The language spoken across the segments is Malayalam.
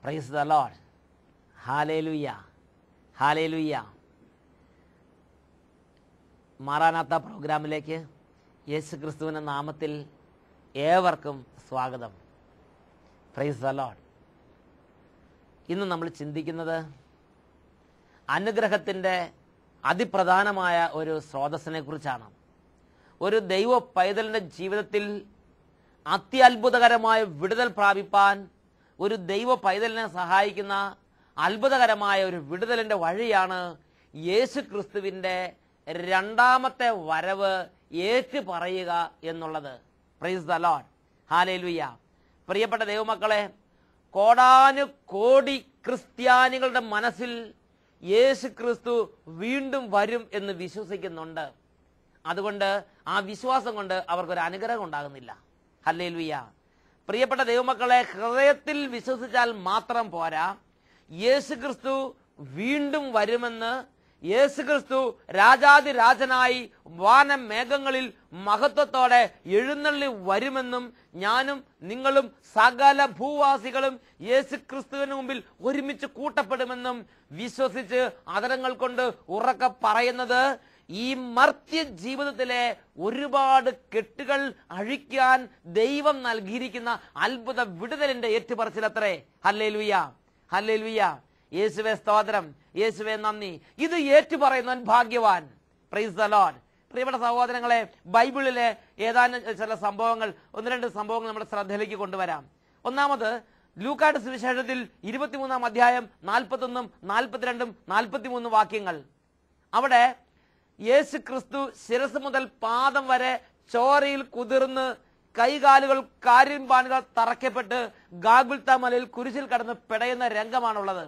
Price the lord. Hallelujah, hallelujah. Maranatha പ്രോഗ്രാമിലേക്ക് യേശു ക്രിസ്തുവിൻ്റെ നാമത്തിൽ ഏവർക്കും സ്വാഗതം. Praise the lord. ഇന്ന് നമ്മൾ ചിന്തിക്കുന്നത് അനുഗ്രഹത്തിൻ്റെ അതിപ്രധാനമായ ഒരു സ്രോതസ്സിനെ കുറിച്ചാണ്. ഒരു ദൈവ പൈതലിൻ്റെ ജീവിതത്തിൽ അത്യത്ഭുതകരമായ വിടുതൽ പ്രാപിപ്പാൻ ഒരു ദൈവ പൈതലിനെ സഹായിക്കുന്ന അത്ഭുതകരമായ ഒരു വിടുതലിൻ്റെ വഴിയാണ് യേശു ക്രിസ്തുവിൻ്റെ രണ്ടാമത്തെ വരവ് ഏറ്റു പറയുക എന്നുള്ളത്. Price the lord, hallelujah. പ്രിയപ്പെട്ട ദൈവമക്കളെ, കോടാനുകോടി ക്രിസ്ത്യാനികളുടെ മനസ്സിൽ യേശു ക്രിസ്തു വീണ്ടും വരും എന്ന് വിശ്വസിക്കുന്നുണ്ട്. അതുകൊണ്ട് ആ വിശ്വാസം കൊണ്ട് അവർക്കൊരു അനുഗ്രഹം ഉണ്ടാകുന്നില്ല. ഹല്ലേലൂയ. പ്രിയപ്പെട്ട ദൈവമക്കളെ, ഹൃദയത്തിൽ വിശ്വസിച്ചാൽ മാത്രം പോരാ. യേശു ക്രിസ്തു വീണ്ടും വരുമെന്ന്, യേശു ക്രിസ്തു രാജാതിരാജനായി വാനമേഘങ്ങളിൽ മഹത്വത്തോടെ എഴുന്നള്ളി വരുമെന്നും ഞാനും നിങ്ങളും സകല ഭൂവാസികളും യേശു ക്രിസ്തുവിന് മുമ്പിൽ ഒരുമിച്ച് കൂട്ടപ്പെടുമെന്നും വിശ്വസിച്ച് അതരങ്ങൾ കൊണ്ട് ഉറക്കെ പറയുന്നത് ഈ മർത്യ ജീവിതത്തിലെ ഒരുപാട് കെട്ടുകൾ അഴിക്കാൻ ദൈവം നൽകിയിരിക്കുന്ന അത്ഭുത വിടുതലിന്റെ ഏറ്റുപറച്ചിലത്രേ. Hallelujah, hallelujah. യേശുവേ സ്തോത്രം, യേശുവേ നന്ദി. ഇത് ഏറ്റുപറയുന്നവൻ ഭാഗ്യവാൻ. Price the Lord. പ്രിയപ്പെട്ട സഹോദരങ്ങളെ, ബൈബിളിലെ ഏതാനും ചില സംഭവങ്ങൾ, ഒന്ന് രണ്ട് സംഭവങ്ങൾ നമ്മുടെ ശ്രദ്ധയിലേക്ക് കൊണ്ടുവരാം. ഒന്നാമത് ലൂക്കായുടെ സുവിശേഷത്തിൽ 23-ാം അധ്യായം 41, 42, 43 വാക്യങ്ങൾ. അവിടെ യേശു ക്രിസ്തു ശിരസ് മുതൽ പാദം വരെ ചോരയിൽ കുതിർന്ന് കൈകാലുകൾ കാരിൻപാണികൾ തറയ്ക്കപ്പെട്ട് ഗാഗുൽത്ത മലയിൽ കുരിശിൽ കടന്ന് പിടയുന്ന രംഗമാണുള്ളത്.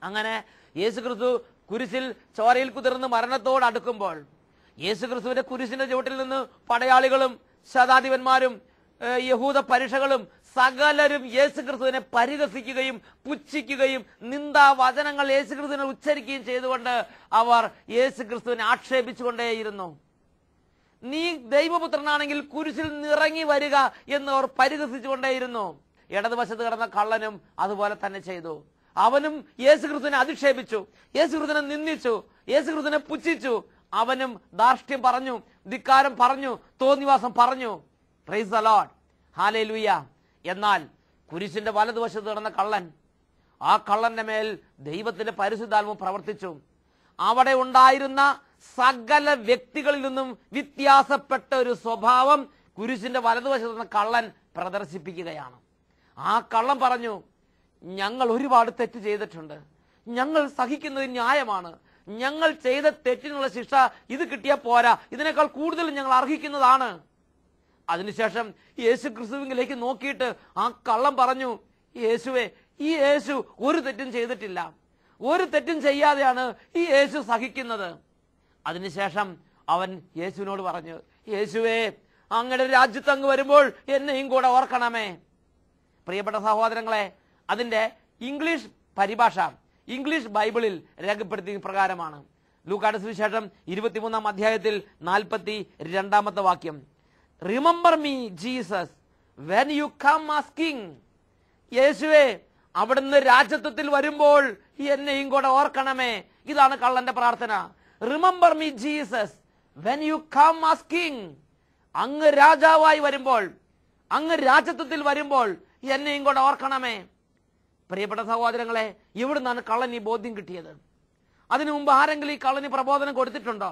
അങ്ങനെ യേശു ക്രിസ്തു കുരിശിൽ ചോരയിൽ കുതിർന്ന് മരണത്തോട് അടുക്കുമ്പോൾ യേശു ക്രിസ്തുവിന്റെ കുരിശിന്റെ ചുവട്ടിൽ നിന്ന് പടയാളികളും ശതാധിപന്മാരും യഹൂദ പരീക്ഷകളും സകലരും യേശു ക്രിസ്തുവിനെ പരിഹസിക്കുകയും പുച്ഛിക്കുകയും നിന്ദാവചനങ്ങൾ യേശു ക്രിസ്തുവിനെ ഉച്ചരിക്കുകയും ചെയ്തുകൊണ്ട് അവർ യേശു ക്രിസ്തുവിനെ ആക്ഷേപിച്ചുകൊണ്ടേയിരുന്നു. നീ ദൈവപുത്രനാണെങ്കിൽ കുരിശിൽ നിറങ്ങി വരിക എന്ന് അവർ പരിഹസിച്ചുകൊണ്ടേയിരുന്നു. ഇടതുവശത്ത് കിടന്ന കള്ളനും അതുപോലെ തന്നെ ചെയ്തു. അവനും യേശു ക്രിസ്തുവിനെ അധിക്ഷേപിച്ചു, യേശു ക്രിസ്തുവിനെ നിന്ദിച്ചു, യേശു ക്രിസ്തുവിനെ പുച്ഛിച്ചു. അവനും ധാർഷ്ട്യം പറഞ്ഞു, ധിക്കാരം പറഞ്ഞു, തോന്നിവാസം പറഞ്ഞു. Price the lord, hallelujah. എന്നാൽ കുരിശിന്റെ വലതുവശത്ത് കിടന്ന കള്ളൻ, ആ കള്ളന്റെ മേൽ ദൈവത്തിന്റെ പരിശുദ്ധാത്മാവ് പ്രവർത്തിച്ചു. അവിടെ ഉണ്ടായിരുന്ന സകല വ്യക്തികളിൽ നിന്നും വ്യത്യാസപ്പെട്ട ഒരു സ്വഭാവം കുരിശിന്റെ വലതുവശത്ത് കള്ളൻ പ്രദർശിപ്പിക്കുകയാണ്. ആ കള്ളൻ പറഞ്ഞു, ഞങ്ങൾ ഒരുപാട് തെറ്റ് ചെയ്തിട്ടുണ്ട്, ഞങ്ങൾ സഹിക്കുന്നത് ന്യായമാണ്, ഞങ്ങൾ ചെയ്ത തെറ്റിനുള്ള ശിക്ഷ ഇത് കിട്ടിയാൽ പോരാ, ഇതിനേക്കാൾ കൂടുതൽ ഞങ്ങൾ അർഹിക്കുന്നതാണ്. അതിനുശേഷം യേശു ക്രിസ്തുവിലേക്ക് നോക്കിയിട്ട് ആ കള്ളം പറഞ്ഞു, യേശുവേ, ഈ യേശു ഒരു തെറ്റും ചെയ്തിട്ടില്ല, ഒരു തെറ്റും ചെയ്യാതെയാണ് ഈ യേശു സഹിക്കുന്നത്. അതിനുശേഷം അവൻ യേശുവിനോട് പറഞ്ഞു, യേശുവേ, അങ്ങയുടെ രാജ്യത്ത് അങ്ങ് വരുമ്പോൾ എന്നെയും കൂടെ ഓർക്കണമേ. പ്രിയപ്പെട്ട സഹോദരങ്ങളെ, അതിന്റെ ഇംഗ്ലീഷ് പരിഭാഷ ഇംഗ്ലീഷ് ബൈബിളിൽ രേഖപ്പെടുത്തിയ പ്രകാരമാണ്. ലൂക്കായുടെ സുവിശേഷം 23-ാം അധ്യായത്തിൽ 42-ാമത്തെ വാക്യം, remember me Jesus when you come as king. യേശുവേ, അവിടുന്ന് രാജത്വത്തിൽ വരുമ്പോൾ എന്നെയും കൂടെ ഓർക്കണമേ. ഇതാണ് കള്ളന്റെ പ്രാർത്ഥന. Remember me Jesus when you come as king. അങ്ങ് രാജാവായി വരുമ്പോൾ, അങ്ങ് രാജത്വത്തിൽ വരുമ്പോൾ എന്നെയും കൂടെ ഓർക്കണമേ. പ്രിയപ്പെട്ട സഹോദരങ്ങളെ, ഇവിടുന്നാണ് കള്ളന് ഈ ബോധ്യം കിട്ടിയത്. അതിനു മുമ്പ് ആരെങ്കിലും ഈ കള്ളന് പ്രബോധനം കൊടുത്തിട്ടുണ്ടോ?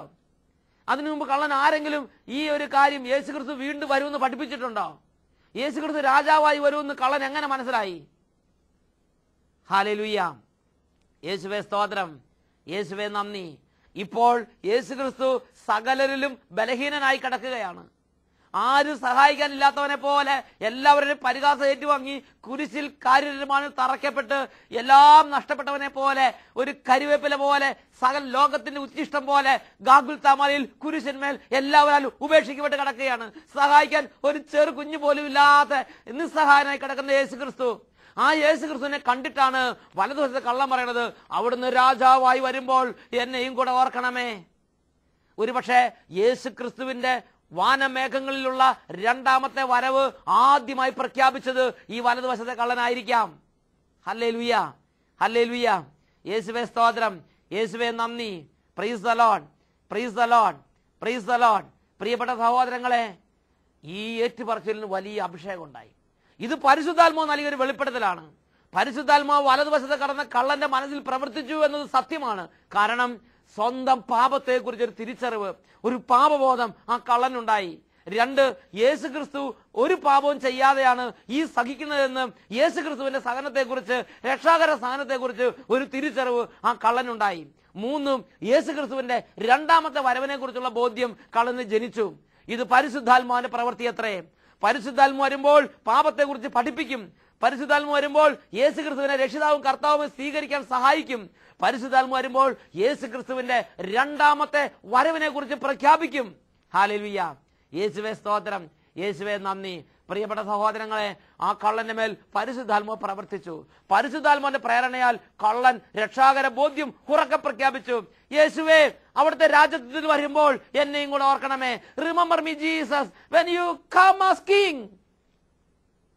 അതിനു മുമ്പ് കള്ളൻ ആരെങ്കിലും ഈ ഒരു കാര്യം യേശു ക്രിസ്തു വീണ്ടും വരുമെന്ന് പഠിപ്പിച്ചിട്ടുണ്ടോ? യേശു ക്രിസ്തു രാജാവായി വരുമെന്ന് കള്ളൻ എങ്ങനെ മനസ്സിലായി? ഹല്ലേലൂയ. യേശുവേ സ്തോത്രം, യേശുവേ നന്ദി. ഇപ്പോൾ യേശു ക്രിസ്തു സകലരിലും ബലഹീനനായി കിടക്കുകയാണ്. ആരും സഹായിക്കാനില്ലാത്തവനെ പോലെ എല്ലാവരുടെയും പരിഹാസം ഏറ്റുവാങ്ങി കുരിശിൽ കാരിരുമാനിൽ തറയ്ക്കപ്പെട്ട് എല്ലാം നഷ്ടപ്പെട്ടവനെ പോലെ, ഒരു കരിവേപ്പില പോലെ, സകല ലോകത്തിന്റെ ഉച്ചിഷ്ടം പോലെ ഗാഗുൽത്ത മലയിൽ കുരിശന്മേൽ എല്ലാവരും ഉപേക്ഷിക്കപ്പെട്ട് കിടക്കുകയാണ്. സഹായിക്കാൻ ഒരു ചെറു കുഞ്ഞു പോലും ഇല്ലാത്ത നിസ്സഹായനായി കിടക്കുന്ന യേശു ക്രിസ്തു. ആ യേശു ക്രിസ്തുവിനെ കണ്ടിട്ടാണ് വലതുവശത്തെ കള്ളം പറയണത്, അവിടുന്ന് രാജാവായി വരുമ്പോൾ എന്നെയും കൂടെ ഓർക്കണമേ. ഒരുപക്ഷെ യേശു ക്രിസ്തുവിന്റെ ഹല്ലേലൂയ, ഹല്ലേലൂയ. യേശുവേ സ്തോത്രം, യേശുവേ നന്ദി. Price the Lord, price the Lord, price the Lord. പ്രിയപ്പെട്ട സഹോദരങ്ങളെ, ഈ ഏറ്റുപറച്ചിലിന് വലിയ അഭിഷേകം ഉണ്ടായി. ഇത് പരിശുദ്ധാത്മാവ് നൽകിയൊരു വെളിപ്പെടുത്തലാണ്. പരിശുദ്ധാത്മാവ് വലതുവശത്ത് കടന്ന കള്ളന്റെ മനസ്സിൽ പ്രവർത്തിച്ചു എന്നത് സത്യമാണ്. കാരണം സ്വന്തം പാപത്തെക്കുറിച്ചൊരു തിരിച്ചറിവ്, ഒരു പാപബോധം ആ കള്ളനുണ്ടായി. 2, യേശുക്രിസ്തു ഒരു പാപവും ചെയ്യാതെയാണ് ഈ സഹിക്കുന്നതെന്ന് യേശുക്രിസ്തുവിന്റെ സഹനത്തെക്കുറിച്ച്, രക്ഷാകര സഹനത്തെക്കുറിച്ച് ഒരു തിരിച്ചറിവ് ആ കള്ളനുണ്ടായി. 3, യേശുക്രിസ്തുവിന്റെ രണ്ടാമത്തെ വരവിനെ കുറിച്ചുള്ള ബോധ്യം കള്ളന് ജനിച്ചു. ഇത് പരിശുദ്ധാത്മാവിന്റെ പ്രവൃത്തി അത്രേ. പരിശുദ്ധാത്മ വരുമ്പോൾ പാപത്തെക്കുറിച്ച് പഠിപ്പിക്കും. പരിശുദ്ധാത്മ വരുമ്പോൾ യേശുക്രിസ്തുവിനെ രക്ഷിതാവും കർത്താവും സ്വീകരിക്കാൻ സഹായിക്കും. പരിശുദ്ധാത്മ വരുമ്പോൾ യേശുക്രിസ്തുവിന്റെ രണ്ടാമത്തെ വരവിനെ കുറിച്ച് പ്രഖ്യാപിക്കും. ഹല്ലേലൂയ. യേശുവേ സ്തോത്രം, യേശുവേ നന്ദി. പ്രിയപ്പെട്ട സഹോദരങ്ങളെ, ആ കള്ളന്റെ മേൽ പരിശുദ്ധാത്മ പ്രവർത്തിച്ചു. പരിശുദ്ധാത്മാവിന്റെ പ്രേരണയാൽ കള്ളൻ രക്ഷാകര ബോധ്യം ഉറക്കെ പ്രഖ്യാപിച്ചു. യേശുവേ, അവിടുത്തെ രാജ്യത്തിൽ വരുമ്പോൾ എന്നെയും കൂടെ ഓർക്കണമേ. Remember me Jesus when you come as king.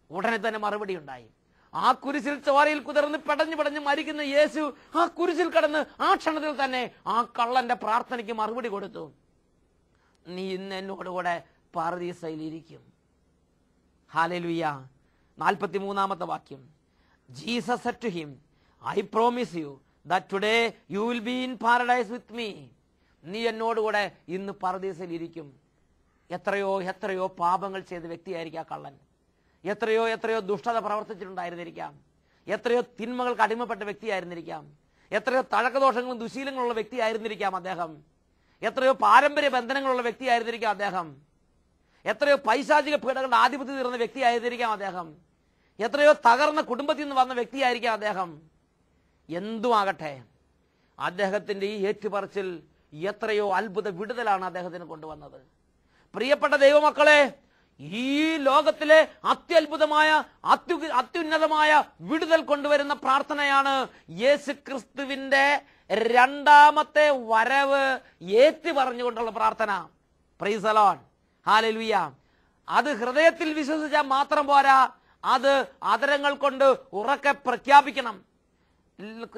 ഉടനെ തന്നെ മറുപടി ഉണ്ടായി. ആ കുരിശിൽ ചോരയിൽ കുതിർന്ന് പടഞ്ഞു മരിക്കുന്ന യേശു ആ കുരിശിൽ കടന്ന് ആ ക്ഷണത്തിൽ തന്നെ ആ കള്ളന്റെ പ്രാർത്ഥനയ്ക്ക് മറുപടി കൊടുത്തു. നീ ഇന്ന് എന്നോടുകൂടെ പാരദീസയിലിരിക്കും. ഹല്ലേലൂയ. 43-ാമത്തെ വാക്യം. Jesus said to him, I promise you that today you will be in paradise with me. നീ എന്നോടുകൂടെ ഇന്ന് പാരദീസയിലിരിക്കും. എത്രയോ പാപങ്ങൾ ചെയ്ത വ്യക്തിയായിരിക്കും ആ കള്ളൻ. എത്രയോ ദുഷ്ടത പ്രവർത്തിച്ചിട്ടുണ്ടായിരുന്നിരിക്കാം. എത്രയോ തിന്മകൾക്ക് അടിമപ്പെട്ട വ്യക്തിയായിരുന്നിരിക്കാം. എത്രയോ തഴക്കദോഷങ്ങളും ദുശീലങ്ങളുള്ള വ്യക്തിയായിരുന്നിരിക്കാം അദ്ദേഹം. എത്രയോ പാരമ്പര്യ ബന്ധനങ്ങളുള്ള വ്യക്തിയായിരുന്നിരിക്കാം അദ്ദേഹം. എത്രയോ പൈശാചിക പീഡകളുടെ ആധിപത്യം തീർന്ന വ്യക്തിയായിരുന്നിരിക്കാം അദ്ദേഹം. എത്രയോ തകർന്ന കുടുംബത്തിൽ നിന്ന് വന്ന വ്യക്തിയായിരിക്കാം അദ്ദേഹം. എന്തുമാകട്ടെ, അദ്ദേഹത്തിന്റെ ഈ ഏറ്റുപറച്ചിൽ എത്രയോ അത്ഭുത വിടുതലാണ് അദ്ദേഹത്തിന് കൊണ്ടുവന്നത്. പ്രിയപ്പെട്ട ദൈവമക്കളെ, ഈ ലോകത്തിലെ അത്യത്ഭുതമായ അത്യുന്നതമായ വിടുതൽ കൊണ്ടുവരുന്ന പ്രാർത്ഥനയാണ് യേശുക്രിസ്തുവിന്റെ രണ്ടാമത്തെ വരവ് ഏറ്റുപറഞ്ഞുകൊണ്ടുള്ള പ്രാർത്ഥന. Praise the Lord, hallelujah. അത് ഹൃദയത്തിൽ വിശ്വസിച്ചാൽ മാത്രം പോരാ, അത് അധരങ്ങൾ കൊണ്ട് ഉറക്കെ പ്രഖ്യാപിക്കണം.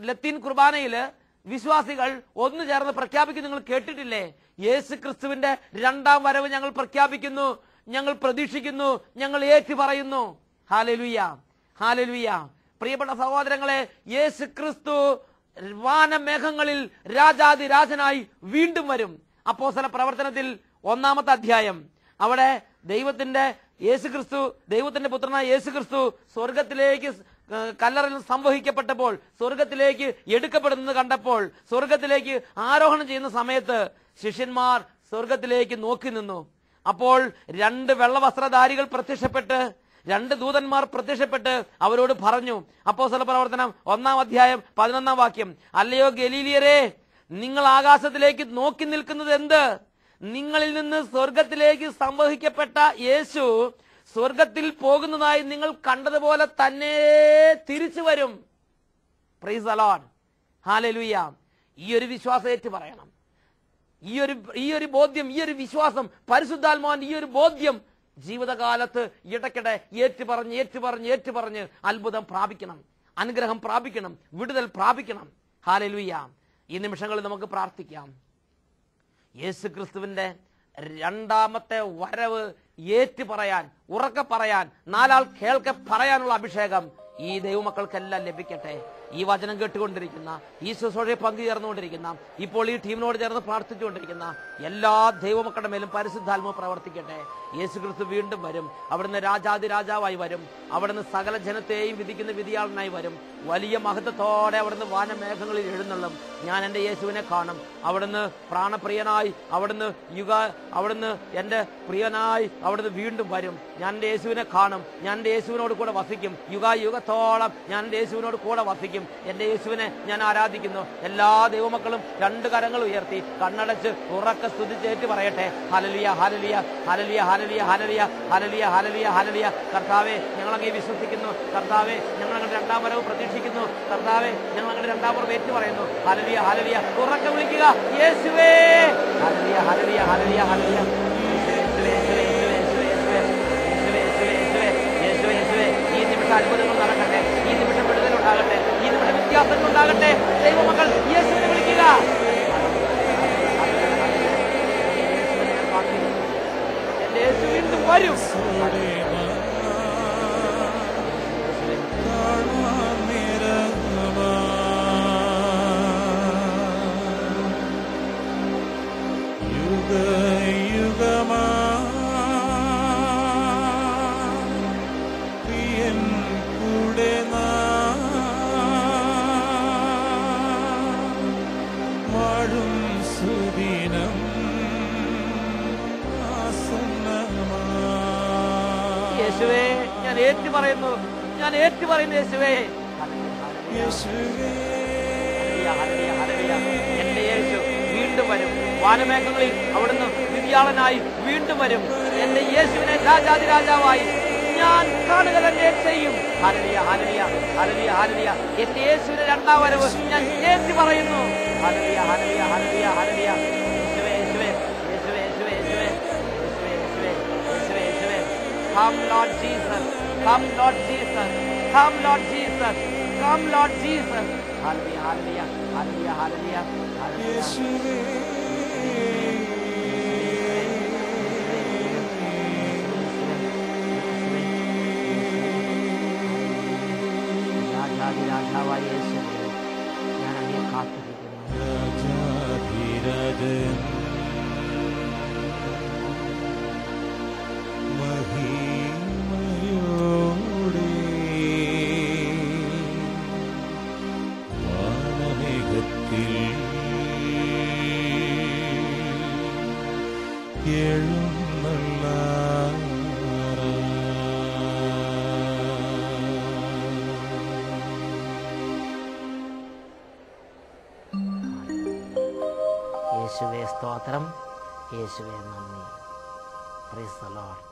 ലത്തീൻ കുർബാനയില് വിശ്വാസികൾ ഒന്നു ചേർന്ന് പ്രഖ്യാപിക്കും. നിങ്ങൾ കേട്ടിട്ടില്ലേ? യേശുക്രിസ്തുവിന്റെ രണ്ടാം വരവ് ഞങ്ങൾ പ്രഖ്യാപിക്കുന്നു, ഞങ്ങൾ പ്രതീക്ഷിക്കുന്നു, ഞങ്ങൾ ഏറ്റുപറയുന്നു. Hallelujah, hallelujah. പ്രിയപ്പെട്ട സഹോദരങ്ങളെ, യേശുക്രിസ്തു വാനമേഘങ്ങളിൽ രാജാതിരാജനായി വീണ്ടും വരും. അപ്പോസ്തല പ്രവർത്തനത്തിൽ 1-ാമത്തെ അധ്യായം, അവിടെ ദൈവത്തിന്റെ പുത്രനായ യേശുക്രിസ്തു സ്വർഗത്തിലേക്ക് കല്ലറിൽ സംവഹിക്കപ്പെട്ടപ്പോൾ, സ്വർഗത്തിലേക്ക് എടുക്കപ്പെടുന്നത് കണ്ടപ്പോൾ, സ്വർഗത്തിലേക്ക് ആരോഹണം ചെയ്യുന്ന സമയത്ത് ശിഷ്യന്മാർ സ്വർഗത്തിലേക്ക് നോക്കി നിന്നു. അപ്പോൾ 2 വെള്ളവസ്ത്രധാരികൾ പ്രത്യക്ഷപ്പെട്ട്, 2 ദൂതന്മാർ പ്രത്യക്ഷപ്പെട്ട് അവരോട് പറഞ്ഞു. അപ്പോസ്തല പ്രവർത്തനം 1-ാം അധ്യായം 11-ാം വാക്യം. അല്ലയോ ഗലീലിയരെ, നിങ്ങൾ ആകാശത്തിലേക്ക് നോക്കി നിൽക്കുന്നത് എന്ത്? നിങ്ങളിൽ നിന്ന് സ്വർഗത്തിലേക്ക് സംവഹിക്കപ്പെട്ട യേശു സ്വർഗത്തിൽ പോകുന്നതായി നിങ്ങൾ കണ്ടതുപോലെ തന്നെ തിരിച്ചു വരും. Praise the Lord, hallelujah. ഈ ഒരു വിശ്വാസം ഏറ്റു പറയണം. ഈ ഒരു ബോധ്യം, ഈ ഒരു വിശ്വാസം, പരിശുദ്ധാത്മാവിന്റെ ഈ ഒരു ബോധ്യം ജീവിതകാലത്ത് ഇടയ്ക്കിടെ ഏറ്റുപറഞ്ഞ് അത്ഭുതം പ്രാപിക്കണം, അനുഗ്രഹം പ്രാപിക്കണം, വിടുതൽ പ്രാപിക്കണം. ഹല്ലേലൂയ. ഈ നിമിഷങ്ങളിൽ നമുക്ക് പ്രാർത്ഥിക്കാം. യേശുക്രിസ്തുവിന്റെ രണ്ടാമത്തെ വരവ് ഏറ്റുപറയാൻ, ഉറക്കെ പറയാൻ, 4 ആൾ കേൾക്കെ പറയാനുള്ള അഭിഷേകം ഈ ദൈവമക്കൾക്കെല്ലാം ലഭിക്കട്ടെ. ഈ വചനം കേട്ടുകൊണ്ടിരിക്കുന്ന, ഈ ശുശ്രൂഷയെ പങ്കുചേർന്നുകൊണ്ടിരിക്കുന്ന, ഇപ്പോൾ ഈ ടീമിനോട് ചേർന്ന് പ്രാർത്ഥിച്ചുകൊണ്ടിരിക്കുന്ന എല്ലാ ദൈവമക്കളുടെ മേലും പരിശുദ്ധാത്മാവ് പ്രവർത്തിക്കട്ടെ. യേശുക്രിസ്തു വീണ്ടും വരും. അവിടുന്ന് രാജാതിരാജാവായി വരും. അവിടുന്ന് സകല ജനത്തെയും വിധിക്കുന്ന വിധിയാളനായി വരും. വലിയ മഹത്വത്തോടെ അവിടുന്ന് വാനമേഘങ്ങളിൽ എഴുന്നള്ളും. ഞാൻ എൻ്റെ യേശുവിനെ കാണും. അവിടുന്ന് പ്രാണപ്രിയനായി, അവിടുന്ന് എൻ്റെ പ്രിയനായി അവിടുന്ന് വീണ്ടും വരും. ഞാൻ എൻ്റെ യേശുവിനെ കാണും. ഞാൻ എൻ്റെ യേശുവിനോട് കൂടെ വസിക്കും. യുഗത്തോളം ഞാൻ എൻ്റെ യേശുവിനോട് കൂടെ വസിക്കും. എന്റെ യേശുവിനെ ഞാൻ ആരാധിക്കുന്നു. എല്ലാ ദൈവമക്കളും 2 കരങ്ങൾ ഉയർത്തി കണ്ണടച്ച് ഉറക്കെ സ്തുതിച്ചേറ്റ് പറയട്ടെ. Hallelujah, hallelujah, hallelujah, hallelujah, hallelujah, hallelujah, hallelujah, hallelujah. കർത്താവേ, ഞങ്ങൾ അങ്ങേ വിശ്വസിക്കുന്നു. കർത്താവേ, ഞങ്ങൾ അങ്ങയുടെ രണ്ടാം വരവ് പ്രതീക്ഷിക്കുന്നു. കർത്താവേ, ഞങ്ങൾ അങ്ങയുടെ രണ്ടാം വരവ് ഏറ്റു പറയുന്നു. Hallelujah, hallelujah. ഉറക്കെ വിളിക്കുക, യേശുവേ. Hallelujah, hallelujah, hallelujah, hallelujah. ഈ നിമിഷം അത്ഭുതങ്ങൾ നടക്കട്ടെ. ഈ നിമിഷം വിടുതലുണ്ടാകട്ടെ. വ്യത്യാസങ്ങൾ ഉണ്ടാകട്ടെ. ദൈവമക്കൾ യേശുവിനെ വിളിക്കുക. എന്റെ യേശു വീണ്ടും വരും. യേശുവേ, ഞാൻ ഏറ്റുപറയുന്നു, ഞാൻ ഏറ്റുപറയുന്നു യേശുവേ. എന്റെ യേശു വീണ്ടും വരും. വാനമേഘങ്ങളിൽ അവിടുന്ന് വിദ്യാളനായി വീണ്ടും വരും. എന്റെ യേശുവിനെ രാജാതിരാജാവായി ഞാൻ കാണുക തന്നെ ചെയ്യും. Hallelujah, hallelujah, hallelujah, hallelujah. എന്റെ യേശുവിന്റെ രണ്ടാം വരവ് ഞാൻ ഏറ്റുപറയുന്നു. Hallelujah, hallelujah, hallelujah, hallelujah. യേശുവേ, യേശുവേ, യേശുവേ, യേശുവേ, യേശുവേ, യേശുവേ, യേശുവേ, യേശുവേ. Come Lord Jesus, come Lord Jesus, come Lord Jesus, come Lord Jesus. Hallelujah, hallelujah, hallelujah, hallelujah, hallelujah. രാജാവായ യേശുവേ, ഞാൻ അങ്ങയെ കാത്തിരിക്കുന്നു. രാജാധിരാജൻ മഹിമയോടെ വാനമേഘത്തിൽ എഴുന്നള്ള യേശുവേ സ്തോത്രം, യേശുവേ നന്ദി. Praise the Lord.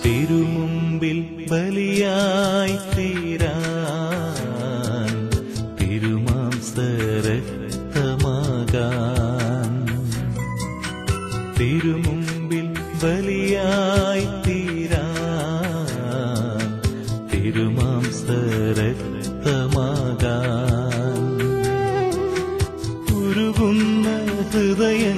തിരുമുമ്പിൽ ബലിയായി തീരാൻ, തിരുമാംസരക്തമാകാൻ, തിരുമുമ്പിൽ ബലിയായി തീരാൻ, തിരുമാംസരക്തമാകാൻ, ഉരുകുന്ന ഹൃദയങ്ങളോടെ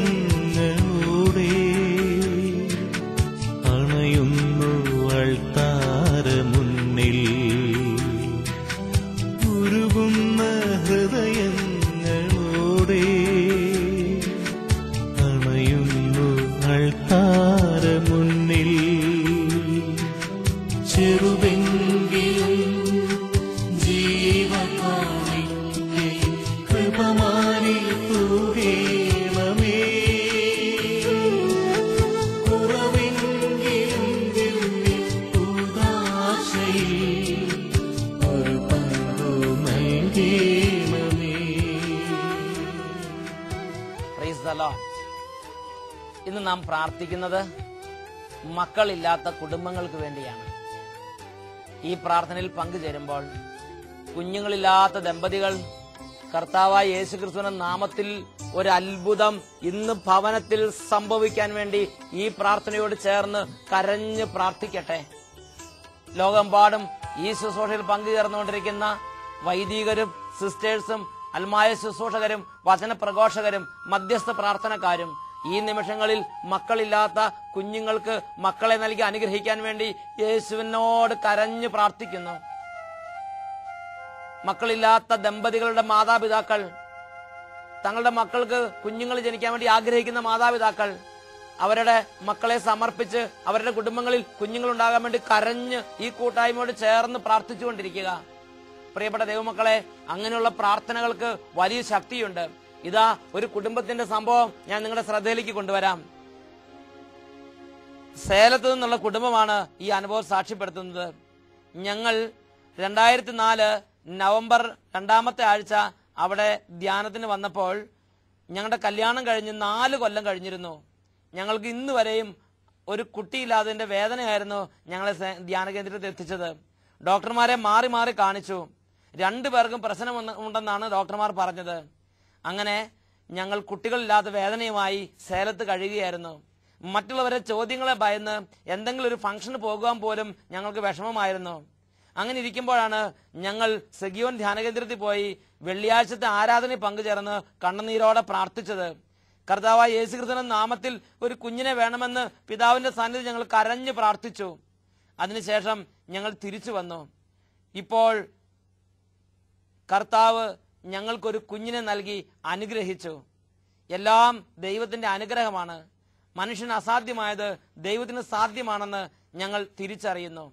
അണയുന്നു അൾത്താരമുന്നിൽ, ഉരുകുന്ന ഹൃദയങ്ങളോടെ അണയുന്നു അൾത്താരമുന്നിൽ. ചെറുതെങ്കിലും ജീവകാണിക്കയും കൃപമാനിൽ തൂകേണമേ, ഒരു പങ്കു നൽകേണമേ. Praise the Lord. ഇന്ന് നാം പ്രാർത്ഥിക്കുന്നത് മക്കളില്ലാത്ത കുടുംബങ്ങൾക്ക് വേണ്ടിയാണ്. ഈ പ്രാർത്ഥനയിൽ പങ്കുചേരുമ്പോൾ കുഞ്ഞുങ്ങളില്ലാത്ത ദമ്പതികൾ കർത്താവായ യേശുക്രിസ്തുവിന്റെ നാമത്തിൽ ഒരു അത്ഭുതം ഇന്ന് ഭവനത്തിൽ സംഭവിക്കാൻ വേണ്ടി ഈ പ്രാർത്ഥനയോട് ചേർന്ന് കരഞ്ഞ് പ്രാർത്ഥിക്കട്ടെ. ലോകമെമ്പാടും ഈ ശുശ്രൂഷയിൽ പങ്കുചേർന്നുകൊണ്ടിരിക്കുന്ന വൈദികരും സിസ്റ്റേഴ്സും അൽമായ ശുശ്രൂഷകരും വചനപ്രഘോഷകരും മധ്യസ്ഥ പ്രാർത്ഥനക്കാരും ഈ നിമിഷങ്ങളിൽ മക്കളില്ലാത്ത കുഞ്ഞുങ്ങൾക്ക് മക്കളെ നൽകി അനുഗ്രഹിക്കാൻ വേണ്ടി യേശുവിനോട് കരഞ്ഞു പ്രാർത്ഥിക്കുന്നു. മക്കളില്ലാത്ത ദമ്പതികളുടെ മാതാപിതാക്കൾ, തങ്ങളുടെ മക്കൾക്ക് കുഞ്ഞുങ്ങൾ ജനിക്കാൻ വേണ്ടി ആഗ്രഹിക്കുന്ന മാതാപിതാക്കൾ അവരുടെ മക്കളെ സമർപ്പിച്ച് അവരുടെ കുടുംബങ്ങളിൽ കുഞ്ഞുങ്ങൾ ഉണ്ടാകാൻ വേണ്ടി കരഞ്ഞ് ഈ കൂട്ടായ്മയോട് ചേർന്ന് പ്രാർത്ഥിച്ചുകൊണ്ടിരിക്കുക. പ്രിയപ്പെട്ട ദൈവമക്കളെ, അങ്ങനെയുള്ള പ്രാർത്ഥനകൾക്ക് വലിയ ശക്തിയുണ്ട്. ഇതാ ഒരു കുടുംബത്തിന്റെ സംഭവം ഞാൻ നിങ്ങളുടെ ശ്രദ്ധയിലേക്ക് കൊണ്ടുവരാം. സേലത്ത് നിന്നുള്ള കുടുംബമാണ് ഈ അനുഭവം സാക്ഷ്യപ്പെടുത്തുന്നത്. ഞങ്ങൾ 2004 നവംബർ 2ാമത്തെ ആഴ്ച അവിടെ ധ്യാനത്തിന് വന്നപ്പോൾ ഞങ്ങളുടെ കല്യാണം കഴിഞ്ഞ് 4 കൊല്ലം കഴിഞ്ഞിരുന്നു. ഞങ്ങൾക്ക് ഇന്ന് വരെയും ഒരു കുട്ടിയില്ലാത്തതിന്റെ വേദനയായിരുന്നു ഞങ്ങളെ ധ്യാന കേന്ദ്രത്തിൽ എത്തിച്ചത്. ഡോക്ടർമാരെ മാറി മാറി കാണിച്ചു. 2 പേർക്കും പ്രശ്നം ഉണ്ടെന്നാണ് ഡോക്ടർമാർ പറഞ്ഞത്. അങ്ങനെ ഞങ്ങൾ കുട്ടികളില്ലാത്ത വേദനയുമായി സേലത്ത് കഴിയുകയായിരുന്നു. മറ്റുള്ളവരെ ചോദ്യങ്ങളെ ഭയന്ന് എന്തെങ്കിലും ഒരു ഫംഗ്ഷന് പോകുവാൻ പോലും ഞങ്ങൾക്ക് വിഷമമായിരുന്നു. അങ്ങനെ ഇരിക്കുമ്പോഴാണ് ഞങ്ങൾ സെഗിയോൻ ധ്യാനകേന്ദ്രത്തിൽ പോയി വെള്ളിയാഴ്ചത്തെ ആരാധനയിൽ പങ്കുചേർന്ന് കണ്ണുനീരോടെ പ്രാർത്ഥിച്ചത്. കർത്താവായ യേശുക്രിസ്തുവിന്റെ നാമത്തിൽ ഒരു കുഞ്ഞിനെ വേണമെന്ന് പിതാവിന്റെ സന്നിധിയിൽ ഞങ്ങൾ കരഞ്ഞു പ്രാർത്ഥിച്ചു. അതിനുശേഷം ഞങ്ങൾ തിരിച്ചു വന്നു. ഇപ്പോൾ കർത്താവ് ഞങ്ങൾക്കൊരു കുഞ്ഞിനെ നൽകി അനുഗ്രഹിച്ചു. എല്ലാം ദൈവത്തിന്റെ അനുഗ്രഹമാണ്. മനുഷ്യന് അസാധ്യമായത് ദൈവത്തിന് സാധ്യമാണെന്ന് ഞങ്ങൾ തിരിച്ചറിയുന്നു.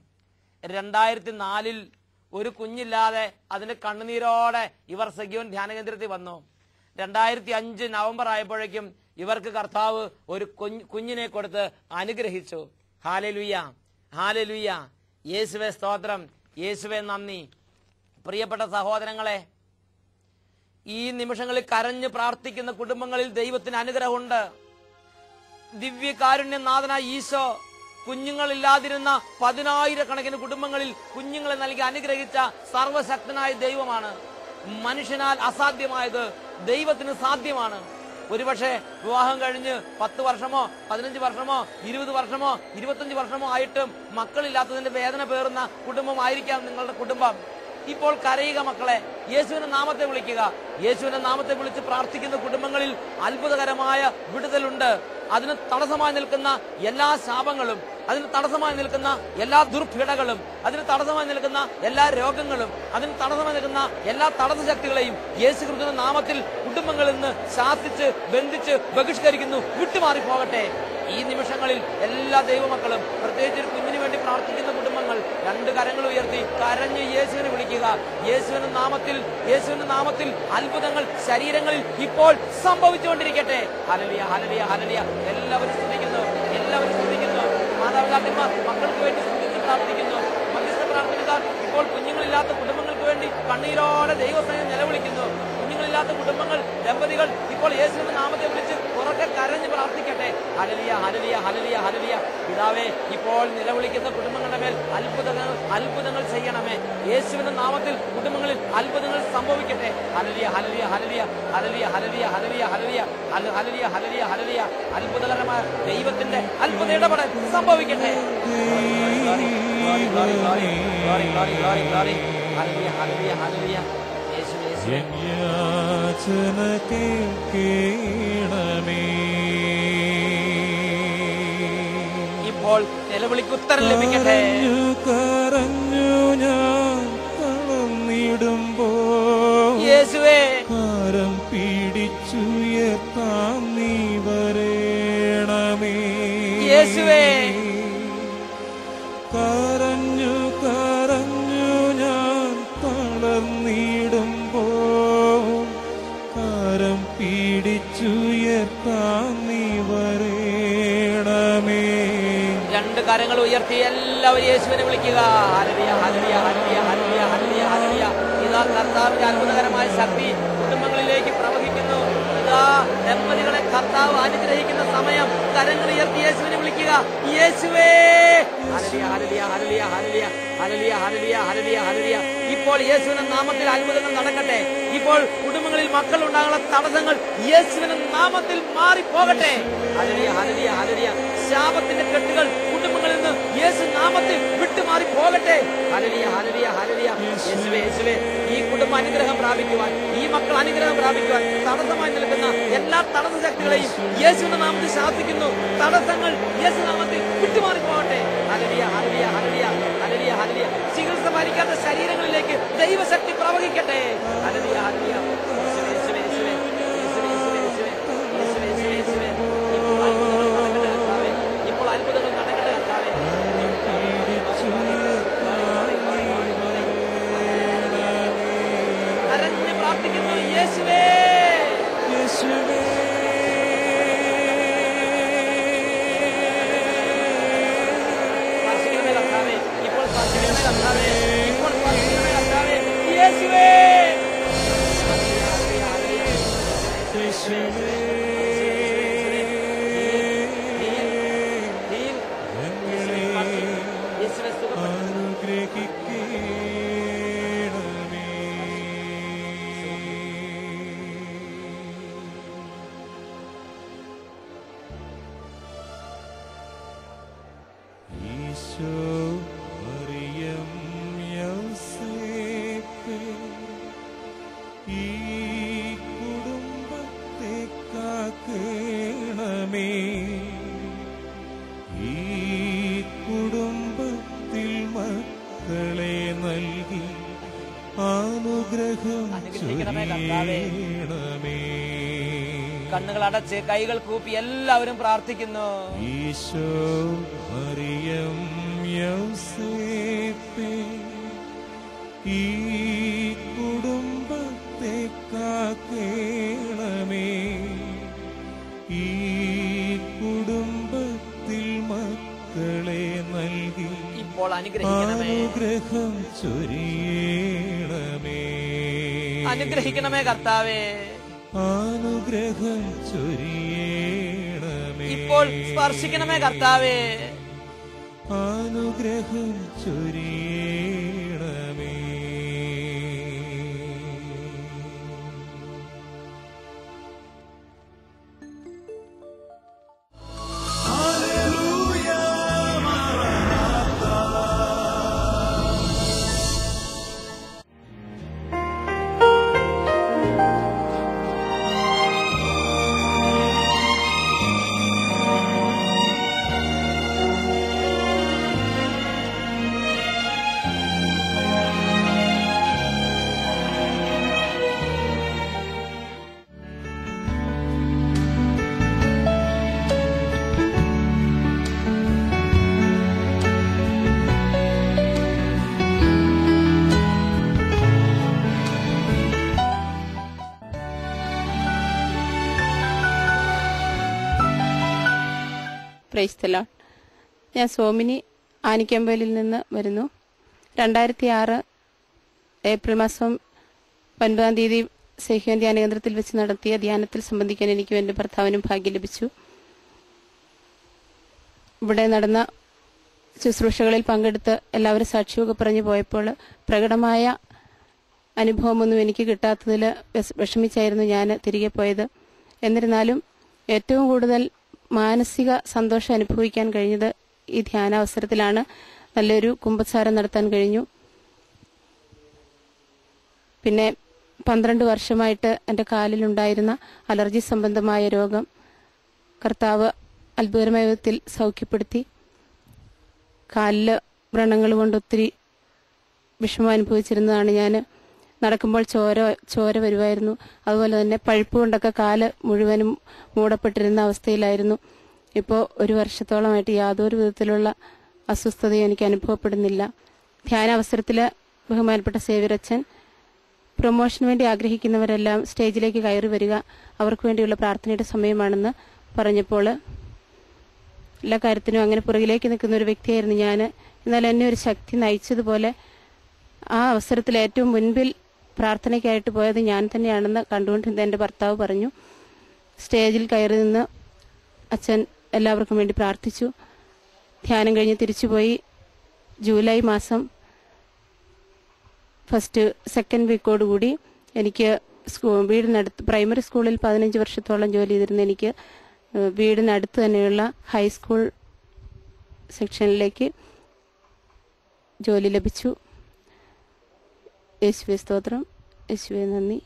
2004 ഒരു കുഞ്ഞില്ലാതെ അതിന്റെ കണ്ണുനീരോടെ ഇവർ സെഗിയോൻ ധ്യാനകേന്ദ്രത്തിൽ വന്നു. 2005 നവംബർ ആയപ്പോഴേക്കും ഇവർക്ക് കർത്താവ് ഒരു കുഞ്ഞിനെ കൊടുത്ത് അനുഗ്രഹിച്ചു. Hallelujah, hallelujah. യേശുവേ സ്തോത്രം, യേശുവേ നന്ദി. പ്രിയപ്പെട്ട സഹോദരങ്ങളെ, ഈ നിമിഷങ്ങളിൽ കരഞ്ഞു പ്രാർത്ഥിക്കുന്ന കുടുംബങ്ങളിൽ ദൈവത്തിന് അനുഗ്രഹമുണ്ട്. ദിവ്യകാരുണ്യനാഥനായ ഈശോ കുഞ്ഞുങ്ങളില്ലാതിരുന്ന 10,000 കുടുംബങ്ങളിൽ കുഞ്ഞുങ്ങളെ നൽകി അനുഗ്രഹിച്ച സർവശക്തനായ ദൈവമാണ്. മനുഷ്യനാൽ അസാധ്യമായത് ദൈവത്തിന് സാധ്യമാണ്. ഒരുപക്ഷെ വിവാഹം കഴിഞ്ഞ് 10 വർഷമോ 15 വർഷമോ 20 വർഷമോ 25 വർഷമോ ആയിട്ടും മക്കളില്ലാത്തതിന്റെ വേദന പേറുന്ന കുടുംബമായിരിക്കാം നിങ്ങളുടെ കുടുംബം. ഇപ്പോൾ കരയുക മക്കളെ, യേശുവിന്റെ നാമത്തെ വിളിക്കുക. യേശുവിന്റെ നാമത്തെ വിളിച്ച് പ്രാർത്ഥിക്കുന്ന കുടുംബങ്ങളിൽ അത്ഭുതകരമായ വിടുതലുണ്ട്. അതിന് തടസ്സമായി നിൽക്കുന്ന എല്ലാ ശാപങ്ങളും, അതിന് തടസ്സമായി നിൽക്കുന്ന എല്ലാ ദുർപീഡകളും, അതിന് തടസ്സമായി നിൽക്കുന്ന എല്ലാ രോഗങ്ങളും, അതിന് തടസ്സമായി നിൽക്കുന്ന എല്ലാ തടസ്സ ശക്തികളെയും യേശുക്രിസ്തുവിന്റെ നാമത്തിൽ കുടുംബങ്ങളിൽ നിന്ന് ശാസിച്ച് ബന്ധിച്ച് ബഹിഷ്കരിക്കുന്നു. വിട്ടുമാറി പോകട്ടെ. ഈ നിമിഷങ്ങളിൽ എല്ലാ ദൈവമക്കളും, പ്രത്യേകിച്ച് ഒരു കുഞ്ഞിന് വേണ്ടി പ്രാർത്ഥിക്കുന്ന കുടുംബങ്ങൾ 2 കരങ്ങൾ ഉയർത്തി കരഞ്ഞ് യേശുവിനെ വിളിക്കുക. യേശുവിന്റെ നാമത്തിൽ അത്ഭുതങ്ങൾ ശരീരങ്ങളിൽ ഇപ്പോൾ സംഭവിച്ചുകൊണ്ടിരിക്കട്ടെ. Hallelujah, hallelujah, hallelujah. എല്ലാവരും സ്തുതിക്കുന്നു. മാതാപിതാക്കന്മാർ മക്കൾക്ക് വേണ്ടി സ്തുതിച്ച് പ്രാർത്ഥിക്കുന്നു. മധ്യസ്ഥ പ്രാർത്ഥനക്കാർ ഇപ്പോൾ കുഞ്ഞുങ്ങളില്ലാത്ത കുടുംബങ്ങൾക്ക് വേണ്ടി കണ്ണീരോടെ ദൈവസേന നിലവിളിക്കുന്നു. കുഞ്ഞുങ്ങളില്ലാത്ത കുടുംബങ്ങൾ, ദമ്പതികൾ ഇപ്പോൾ യേശുവിന്റെ നാമത്തെ വിളിച്ച് ഉറക്കെ കരഞ്ഞ് പ്രാർത്ഥിക്കട്ടെ. Hallelujah, hallelujah, hallelujah, hallelujah. പിതാവേ, ഇപ്പോൾ നിലവിളിക്കുന്ന കുടുംബങ്ങളുടെ മേൽ അത്ഭുതങ്ങൾ ചെയ്യണമേ. യേശുവിന്റെ നാമത്തിൽ കുടുംബങ്ങളിൽ അത്ഭുതങ്ങൾ സംഭവിക്കട്ടെ. Hallelujah, hallelujah, hallelujah, hallelujah, hallelujah, hallelujah, hallelujah, hallelujah, hallelujah, hallelujah. അത്ഭുതകരമായ ദൈവത്തിന്റെ അത്ഭുത ഇടപെടൽ സംഭവിക്കട്ടെ. യാചന കേൾക്കണമേ. ഇപ്പോൾ നിലവിളിക്ക് ഉത്തരം ലഭിക്കട്ടെ. കരഞ്ഞു ഞാൻ തളർന്നിടുമ്പോ യേശുവേ ഭാരം പിടിച്ചുയർത്താൻ നീ വരേണമേ. യേശുവേ കരഞ്ഞു ഞാൻ തളർന്നിടുമ്പോ ഭാരം പിടിച്ചുയർത്താൻ നീ വരേണമേ. 2 കരങ്ങൾ ഉയർത്തി എല്ലാവരും യേശുവിനെ വിളിക്കുക. Hallelujah, hallelujah, hallelujah, hallelujah, hallelujah, hallelujah. ഇതാ കർത്താവിന്റെ അത്ഭുതകരമായ ശക്തി കുടുംബങ്ങളിലേക്ക് പ്രവഹിക്കുന്നു. ഇതാ ദമ്പതികളെ കർത്താവ് അനുഗ്രഹിക്കുന്ന സമയം. കരങ്ങൾ ഉയർത്തി യേശുവിനെ വിളിക്കുക. യേശുവേ, hallelujah, hallelujah, hallelujah, hallelujah, hallelujah, hallelujah, hallelujah, hallelujah. ഇപ്പോൾ യേശുവിന്റെ നാമത്തിൽ അത്ഭുതങ്ങൾ നടക്കട്ടെ. ഇപ്പോൾ കുടുംബങ്ങളിൽ മക്കൾ ഉണ്ടാകുന്ന തടസ്സങ്ങൾ യേശുവിന്റെ നാമത്തിൽ മാറിപ്പോകട്ടെ. Hallelujah, hallelujah, hallelujah. ശാപത്തിന്റെ കെട്ടുകൾ കുടുംബങ്ങളിൽ നിന്ന് യേശു നാമത്തിൽ വിട്ടുമാറി പോകട്ടെ. Hallelujah, hallelujah, hallelujah. യേശുവേ, യേശുവേ, ഈ കുടുംബം അനുഗ്രഹം പ്രാപിക്കുവാൻ, ഈ മക്കൾ അനുഗ്രഹം പ്രാപിക്കുവാൻ തടസ്സമായി നിൽക്കുന്ന എല്ലാ തടസ്സ ശക്തികളെയും യേശുവിന്റെ നാമത്തിൽ ശാസിക്കുന്നു. തടസ്സങ്ങൾ യേശു നാമത്തിൽ വിട്ടുമാറി പോകട്ടെ. Hallelujah, hallelujah, hallelujah, hallelujah, hallelujah. ചികിത്സ ഭരിക്കാത്ത ശരീരങ്ങളിലേക്ക് ദൈവശക്തി പ്രവഹിക്കട്ടെ. Hallelujah, hallelujah. യേശുവേ, യേശുവേ, യേശുവേ, യേശുവേ, യേശുവേ, യേശുവേ, യേശുവേ, യേശുവേ. ഇപ്പോൾ അത്ഭുതങ്ങൾ നടക്കട്ടെ കർത്താവേ. കരഞ്ഞ് പ്രാർത്ഥിക്കുന്നു. യേശുവേ, യേശുവേ, അനുഗ്രഹിക്കണമേ. ഈശോ മറിയം യൗസേപ്പേ, ഈ കുടുംബത്തെ കാക്കണമേ. ഈ കുടുംബത്തിൽ മക്കളെ നൽകി അനുഗ്രഹം ചൊരിയണമേ. കണ്ണുകൾ അടച്ച് കൈകൾ കൂപ്പി എല്ലാവരും പ്രാർത്ഥിക്കുന്നു. ഈശോ മറിയം യൗസേപ്പേ, ഈ കുടുംബത്തെ കാക്കണമേ. ഈ കുടുംബത്തിൽ മക്കളെ നൽകി ഇപ്പോൾ അനുഗ്രഹിക്കണമേ. അനുഗ്രഹം ചൊരിയണമേ. അനുഗ്രഹിക്കണമേ കർത്താവേ. അനുഗ്രഹം ചൊരിയണമേ. ഇപ്പോൾ സ്പർശിക്കണമേ കർത്താവേ. അനുഗ്രഹം ചൊരിയണമേ. Praise the Lord. ഞാൻ സോമിനി ആനിക്കമ്പലിൽ നിന്ന് വരുന്നു. 2006 ഏപ്രിൽ മാസം 9-ാം തീയതി സെഹിയോൻ ധ്യാന കേന്ദ്രത്തിൽ വെച്ച് നടത്തിയ ധ്യാനത്തിൽ സംബന്ധിക്കാൻ എനിക്കും എൻ്റെ ഭർത്താവിനും ഭാഗ്യം ലഭിച്ചു. ഇവിടെ നടന്ന ശുശ്രൂഷകളിൽ പങ്കെടുത്ത് എല്ലാവരും സാക്ഷിയൊക്കെ പറഞ്ഞു പോയപ്പോൾ പ്രകടമായ അനുഭവമൊന്നും എനിക്ക് കിട്ടാത്തതിൽ വിഷമിച്ചായിരുന്നു ഞാൻ തിരികെ പോയത്. എന്നിരുന്നാലും ഏറ്റവും കൂടുതൽ മാനസിക സന്തോഷം അനുഭവിക്കാൻ കഴിഞ്ഞത് ഈ ധ്യാനാവസരത്തിലാണ്. നല്ലൊരു കുമ്പസാരം നടത്താൻ കഴിഞ്ഞു. പിന്നെ 12 വർഷമായിട്ട് എൻ്റെ കാലിലുണ്ടായിരുന്ന അലർജി സംബന്ധമായ രോഗം കർത്താവ് അത്ഭുതകരമായ വിധത്തിൽ സൗഖ്യപ്പെടുത്തി. കാലില് വ്രണങ്ങൾ കൊണ്ട് ഒത്തിരി വിഷമം അനുഭവിച്ചിരുന്നതാണ് ഞാൻ. നടക്കുമ്പോൾ ചോര വരുമായിരുന്നു. അതുപോലെ തന്നെ പഴുപ്പ് കൊണ്ടൊക്കെ കാല് മുഴുവനും മൂടപ്പെട്ടിരുന്ന അവസ്ഥയിലായിരുന്നു. ഇപ്പോൾ 1 വർഷത്തോളമായിട്ട് യാതൊരു വിധത്തിലുള്ള അസ്വസ്ഥതയും എനിക്ക് അനുഭവപ്പെടുന്നില്ല. ധ്യാനാവസരത്തിൽ ബഹുമാനപ്പെട്ട സേവ്യറച്ചൻ പ്രൊമോഷന് വേണ്ടി ആഗ്രഹിക്കുന്നവരെല്ലാം സ്റ്റേജിലേക്ക് കയറി വരിക, അവർക്ക് വേണ്ടിയുള്ള പ്രാർത്ഥനയുടെ സമയമാണെന്ന് പറഞ്ഞപ്പോൾ എല്ലാ കാര്യത്തിനും അങ്ങനെ പുറകിലേക്ക് നിൽക്കുന്ന ഒരു വ്യക്തിയായിരുന്നു ഞാൻ. എന്നാൽ എന്നെ ഒരു ശക്തി നയിച്ചതുപോലെ ആ അവസരത്തിൽ ഏറ്റവും മുൻപിൽ പ്രാർത്ഥനയ്ക്കായിട്ട് പോയത് ഞാൻ തന്നെയാണെന്ന് കണ്ടുകൊണ്ടിരുന്ന എൻ്റെ ഭർത്താവ് പറഞ്ഞു. സ്റ്റേജിൽ കയറി നിന്ന് അച്ഛൻ എല്ലാവർക്കും വേണ്ടി പ്രാർത്ഥിച്ചു. ധ്യാനം കഴിഞ്ഞ് തിരിച്ചുപോയി. ജൂലൈ മാസം സെക്കൻഡ് വീക്കോടുകൂടി എനിക്ക് വീടിനടുത്ത് പ്രൈമറി സ്കൂളിൽ 15 വർഷത്തോളം ജോലി ചെയ്തിരുന്ന എനിക്ക് വീടിനടുത്ത് തന്നെയുള്ള ഹൈസ്കൂൾ സെക്ഷനിലേക്ക് ജോലി ലഭിച്ചു. യേശുവേ സ്തോത്രം, യേശുവേ നന്ദി.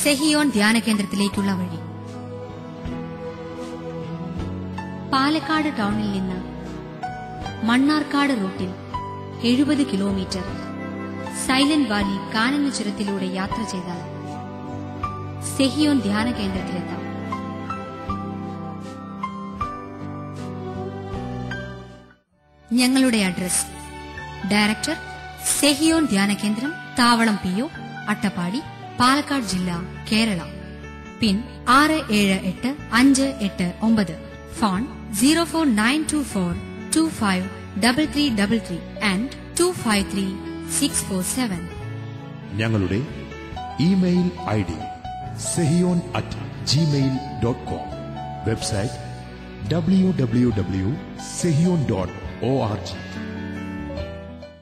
സെഹിയോൻ ധ്യാന കേന്ദ്രത്തിലേക്കുള്ള വഴി. പാലക്കാട് ടൗണിൽ നിന്ന് മണ്ണാർക്കാട് റൂട്ടിൽ 70 കിലോമീറ്റർ സൈലന്റ് വാലി കാനന ചുരത്തിലൂടെ യാത്ര ചെയ്താൽ സെഹിയോൻ ധ്യാന കേന്ദ്രത്തിലെത്താം. ഞങ്ങളുടെ അഡ്രസ്: ഡയറക്ടർ, സെഹിയോൻ ധ്യാന കേന്ദ്രം, താവളം PO, അട്ടപ്പാടി, പാലക്കാട് ജില്ല, കേരള. പിൻ 678589. Phone 04924253333 and 253647. ഞങ്ങളുടെ email ID sehion@gmail.com. Website www.sehion.org.